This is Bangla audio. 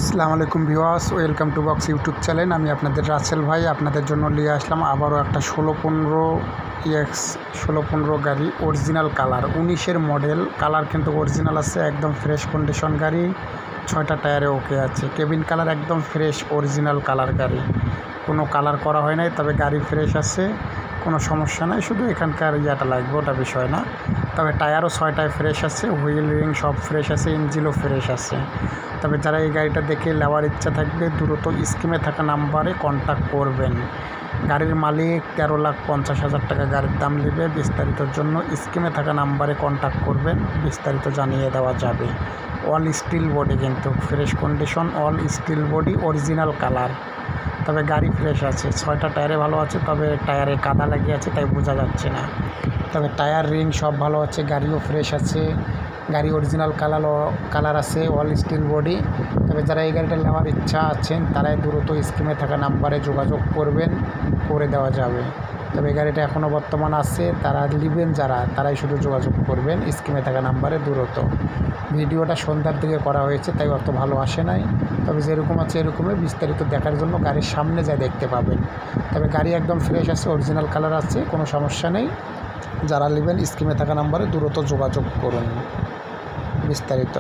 আসসালামু আলাইকুম viewers, welcome to box YouTube channel. আমি আপনাদের রাসেল ভাই আপনাদের জন্য নিয়ে আসলাম আবারও একটা 1615 EX 1615 গাড়ি, অরিজিনাল কালার, 19-এর মডেল। কালার কিন্তু অরিজিনাল আছে, একদম ফ্রেশ কন্ডিশন গাড়ি, 6টা টায়ারে ওকে আছে। কেবিন কালার একদম ফ্রেশ অরিজিনাল কালার গাড়ি, কোনো কালার করা হয় নাই, তবে গাড়ি ফ্রেশ আছে, কোনো সমস্যা নাই। শুধু এখানকার ইয়াটা লাগবে, ওটা বিষয় না। তবে টায়ারও 6টায় ফ্রেশ আছে, হুইল রিং সব ফ্রেশ আছে, ইঞ্জিনও ফ্রেশ আছে। তবে যারা এই গাড়িটা দেখে নেওয়ার ইচ্ছা থাকবে দ্রুত স্কিমে থাকা নাম্বারে কন্ট্যাক্ট করবেন। গাড়ির মালিক 13,50,000 টাকা গাড়ির দাম নেবে। বিস্তারিতর জন্য স্কিমে থাকা নাম্বারে কন্ট্যাক্ট করবেন, বিস্তারিত জানিয়ে দেওয়া যাবে। অল স্টিল বডি, কিন্তু fresh condition, all steel body, original colour. তবে গাড়ি ফ্রেশ আছে, 6টা টায়ারে ভালো আছে, তবে টায়ারে কাদা লাগিয়ে আছে তাই বোঝা যাচ্ছে না। তবে টায়ার রিং সব ভালো আছে, গাড়িও ফ্রেশ আছে, গাড়ি অরিজিনাল কালার আছে, অল স্টিল বডি। তবে যারা এই গাড়িটা নেওয়ার ইচ্ছা আছেন তারাই দ্রুত স্কিমে থাকা নাম্বারে যোগাযোগ করবেন, করে দেওয়া যাবে। তবে এই গাড়িটা এখনও বর্তমান আছে, তারা নেবেন যারা, তারাই শুধু যোগাযোগ করবেন স্কিমে থাকা নাম্বারে দ্রুত। ভিডিওটা সন্ধ্যার দিকে করা হয়েছে তাই অত ভালো আসে নাই, তবে যেরকম আছে এরকমই। বিস্তারিত দেখার জন্য গাড়ির সামনে যা দেখতে পাবেন। তবে গাড়ি একদম ফ্রেশ আছে, অরিজিনাল কালার আছে, কোনো সমস্যা নেই। যারা নেবেন স্কিমে থাকা নাম্বারে দ্রুত যোগাযোগ করুন। বিস্তারিত